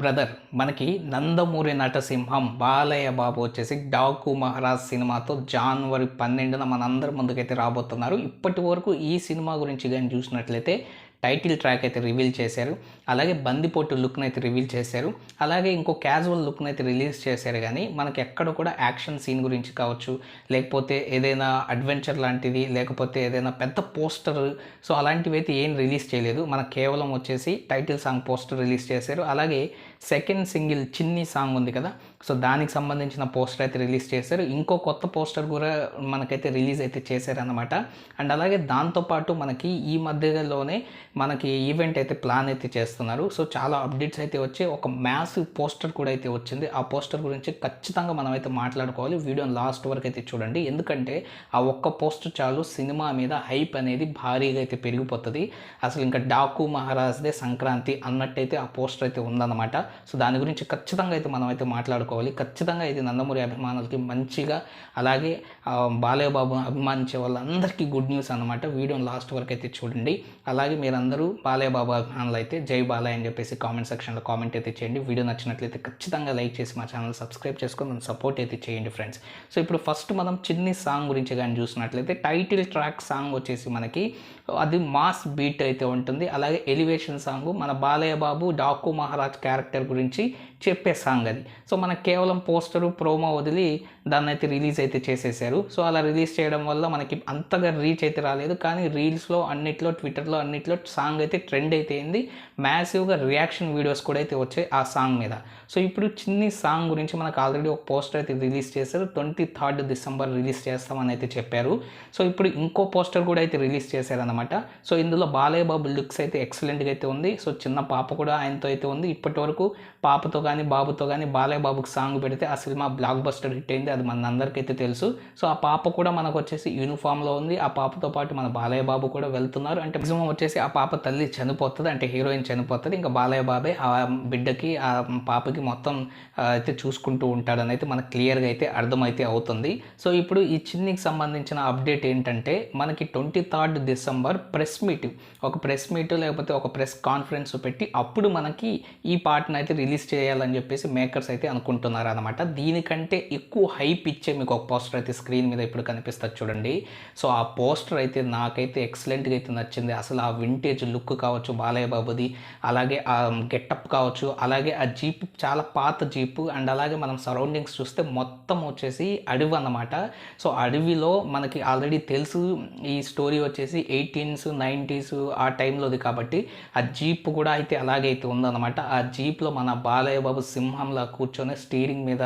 Brother మనకి నందమూరి నటసింహం బాలయ్య బాబు వచ్చేసి డాకు మహారాజ్ సినిమాతో జనవరి 12న మనందరి ముందుకైతే రాబోతున్నారు. ఇప్పటి వరకు ఈ సినిమా గురించి కానీ చూసినట్లయితే టైటిల్ ట్రాక్ అయితే రివీల్ చేశారు. అలాగే బందిపోటు లుక్ని అయితే రివీల్ చేశారు. అలాగే ఇంకో క్యాజువల్ లుక్ని అయితే రిలీజ్ చేశారు. కానీ మనకి ఎక్కడ కూడా యాక్షన్ సీన్ గురించి కావచ్చు, లేకపోతే ఏదైనా అడ్వెంచర్ లాంటిది, లేకపోతే ఏదైనా పెద్ద పోస్టర్ సో అలాంటివి అయితే ఏం రిలీజ్ చేయలేదు. మనకు కేవలం వచ్చేసి టైటిల్ సాంగ్ పోస్టర్ రిలీజ్ చేశారు. అలాగే సెకండ్ సింగిల్ చిన్ని సాంగ్ ఉంది కదా, సో దానికి సంబంధించిన పోస్టర్ అయితే రిలీజ్ చేశారు. ఇంకో కొత్త పోస్టర్ కూడా మనకైతే రిలీజ్ అయితే చేశారనమాట. అండ్ అలాగే దాంతోపాటు మనకి ఈ మధ్యలోనే మనకి ఈవెంట్ అయితే ప్లాన్ అయితే చేస్తున్నారు. సో చాలా అప్డేట్స్ అయితే వచ్చి ఒక మ్యాసివ్ పోస్టర్ కూడా అయితే వచ్చింది. ఆ పోస్టర్ గురించి ఖచ్చితంగా మనం అయితే మాట్లాడుకోవాలి. వీడియోని లాస్ట్ వరకు అయితే చూడండి. ఎందుకంటే ఆ ఒక్క పోస్టర్ చాలు సినిమా మీద హైప్ అనేది భారీగా అయితే పెరిగిపోతుంది. అసలు ఇంకా డాకు మహారాజ్దే సంక్రాంతి అన్నట్టయితే ఆ పోస్టర్ అయితే ఉందన్నమాట. సో దాని గురించి ఖచ్చితంగా అయితే మనం అయితే మాట్లాడుకోవాలి. ఖచ్చితంగా ఇది నందమూరి అభిమానులకి మంచిగా, అలాగే బాలయ్య బాబు అభిమానించే వాళ్ళందరికీ గుడ్ న్యూస్ అనమాట. వీడియోని లాస్ట్ వరకు అయితే చూడండి. అలాగే మీరందరూ బాలయ్య బాబు అభిమానులు అయితే జై బాలయ్య అని చెప్పేసి కామెంట్ సెక్షన్లో కామెంట్ అయితే చేయండి. వీడియో నచ్చినట్లయితే ఖచ్చితంగా లైక్ చేసి మా ఛానల్ సబ్స్క్రైబ్ చేసుకొని మనం సపోర్ట్ అయితే చేయండి ఫ్రెండ్స్. సో ఇప్పుడు ఫస్ట్ మనం చిన్ని సాంగ్ గురించి కానీ చూసినట్లయితే టైటిల్ ట్రాక్ సాంగ్ వచ్చేసి మనకి అది మాస్ బీట్ అయితే ఉంటుంది. అలాగే ఎలివేషన్ సాంగ్ మన బాలయ్య బాబు డాకు మహారాజ్ క్యారెక్టర్ గురించి చెప్పే సాంగ్ అది. సో మనకు కేవలం పోస్టరు ప్రోమో వదిలి దాన్ని అయితే రిలీజ్ అయితే చేసేసారు. సో అలా రిలీజ్ చేయడం వల్ల మనకి అంతగా రీచ్ అయితే రాలేదు. కానీ రీల్స్లో అన్నిట్లో, ట్విట్టర్లో అన్నిట్లో సాంగ్ అయితే ట్రెండ్ అయితే అయింది. మ్యాసివ్గా రియాక్షన్ వీడియోస్ కూడా అయితే వచ్చాయి ఆ సాంగ్ మీద. సో ఇప్పుడు చిన్ని సాంగ్ గురించి మనకు ఆల్రెడీ ఒక పోస్టర్ అయితే రిలీజ్ చేశారు. 23rd December రిలీజ్ చేస్తామని అయితే చెప్పారు. సో ఇప్పుడు ఇంకో పోస్టర్ కూడా అయితే రిలీజ్ చేశారనమాట. సో ఇందులో బాలయ్య బాబు లుక్స్ అయితే ఎక్సలెంట్గా అయితే ఉంది. సో చిన్న పాప కూడా ఆయనతో అయితే ఉంది. ఇప్పటి వరకు పాపతో కానీ బాబుతో కానీ బాలయ్య బాబుకి సాంగ్ పెడితే ఆ సినిమా బ్లాక్ బస్టర్ హిట్ అయింది. అది మన అందరికైతే తెలుసు. సో ఆ పాప కూడా మనకు వచ్చేసి యూనిఫామ్లో ఉంది. ఆ పాపతో పాటు మన బాలయ్య బాబు కూడా వెళ్తున్నారు. అంటే నిజం వచ్చేసి ఆ పాప తల్లి చనిపోతుంది, అంటే హీరోయిన్ చనిపోతుంది. ఇంకా బాలయ్య బాబే ఆ బిడ్డకి, ఆ పాపకి మొత్తం అయితే చూసుకుంటూ ఉంటాడని అయితే మనకు క్లియర్గా అయితే అర్థమైతే అవుతుంది. సో ఇప్పుడు ఈ చిన్నికి సంబంధించిన అప్డేట్ ఏంటంటే మనకి 23rd December ఒక ప్రెస్ మీట్ లేకపోతే ఒక ప్రెస్ కాన్ఫరెన్స్ పెట్టి అప్పుడు మనకి ఈ పాటను అయితే రిలీజ్ చేయాలని చెప్పేసి మేకర్స్ అయితే అనుకుంటున్నారు అనమాట. దీనికంటే ఎక్కువ హైప్ ఇచ్చే మీకు ఒక పోస్టర్ అయితే స్క్రీన్ మీద ఇప్పుడు కనిపిస్తుంది చూడండి. సో ఆ పోస్టర్ అయితే నాకైతే ఎక్సలెంట్గా అయితే నచ్చింది. అసలు ఆ వింటేజ్ లుక్ కావచ్చు బాలయ్య బాబుది, అలాగే ఆ గెటప్ కావచ్చు, అలాగే ఆ జీప్ చాలా పాత జీపు, అండ్ అలాగే మనం సరౌండింగ్స్ చూస్తే మొత్తం వచ్చేసి అడవి అన్నమాట. సో అడవిలో మనకి ఆల్రెడీ తెలుసు ఈ స్టోరీ వచ్చేసి 18s 90s ఆ టైంలోది కాబట్టి ఆ జీప్ కూడా అయితే అలాగే అయితే ఉందన్నమాట. ఆ జీప్లో మన బాలయ్య బాబు సింహంలా కూర్చొని స్టీరింగ్ మీద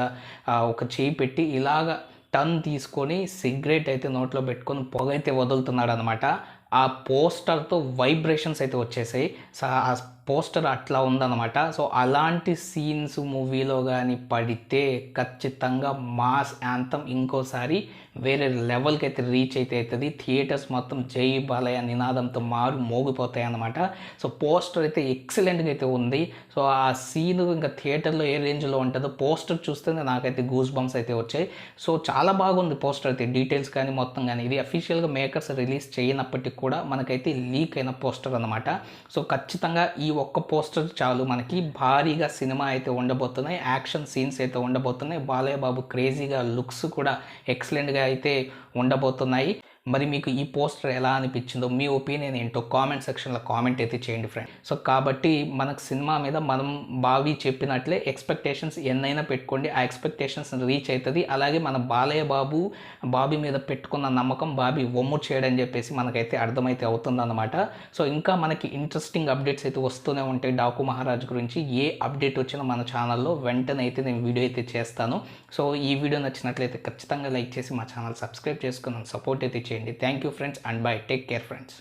ఒక చేయి పెట్టి ఇలాగ టర్న్ తీసుకొని సిగరెట్ అయితే నోట్లో పెట్టుకొని పొగ అయితే వదులుతున్నాడు అనమాట. ఆ పోస్టర్తో వైబ్రేషన్స్ అయితే వచ్చేసాయి. సో ఆ పోస్టర్ అట్లా ఉందన్నమాట. సో అలాంటి సీన్స్ మూవీలో కానీ పడితే ఖచ్చితంగా మాస్ యాంథమ్ ఇంకోసారి వేరే లెవెల్కి అయితే రీచ్ అయితే అవుతుంది. థియేటర్స్ మొత్తం జై బాలయ్య నినాదంతో మోగిపోతాయి అన్నమాట. సో పోస్టర్ అయితే ఎక్సలెంట్గా అయితే ఉంది. సో ఆ సీన్ ఇంకా థియేటర్లో ఏ రేంజ్లో ఉంటుందో పోస్టర్ చూస్తేనే నాకైతే గూస్ బంప్స్ అయితే వచ్చాయి. సో చాలా బాగుంది పోస్టర్ అయితే, డీటెయిల్స్ కానీ మొత్తం కానీ. ఇది అఫీషియల్గా మేకర్స్ రిలీజ్ చేయనప్పటికీ కూడా మనకైతే లీక్ అయిన పోస్టర్ అనమాట. సో ఖచ్చితంగా ఈ ఒక్క పోస్టర్ చాలు మనకి భారీగా సినిమా అయితే ఉండబోతున్నాయి. యాక్షన్ సీన్స్ అయితే ఉండబోతున్నాయి. బాలయ్య బాబు క్రేజీగా లుక్స్ కూడా ఎక్సలెంట్గా అయితే ఉండబోతున్నాయి. మరి మీకు ఈ పోస్టర్ ఎలా అనిపించిందో, మీ ఒపీనియన్ ఏంటో కామెంట్ సెక్షన్లో కామెంట్ అయితే చేయండి ఫ్రెండ్. సో కాబట్టి మనకు సినిమా మీద మనం బాబీ చెప్పినట్లే ఎక్స్పెక్టేషన్స్ ఎన్నైనా పెట్టుకోండి, ఆ ఎక్స్పెక్టేషన్స్ రీచ్ అవుతుంది. అలాగే మన బాలయ్య బాబీ మీద పెట్టుకున్న నమ్మకం బాబీ ఒమ్ము చేయడని చెప్పేసి మనకైతే అర్థమైతే అవుతుందన్నమాట. సో ఇంకా మనకి ఇంట్రెస్టింగ్ అప్డేట్స్ అయితే వస్తూనే ఉంటాయి డాకు మహారాజ్ గురించి. ఏ అప్డేట్ వచ్చినా మన ఛానల్లో వెంటనే అయితే నేను వీడియో అయితే చేస్తాను. సో ఈ వీడియో నచ్చినట్లయితే ఖచ్చితంగా లైక్ చేసి మా ఛానల్ సబ్స్క్రైబ్ చేసుకుని సపోర్ట్ అయితే చేయండి. Thank you friends and bye. Take care friends.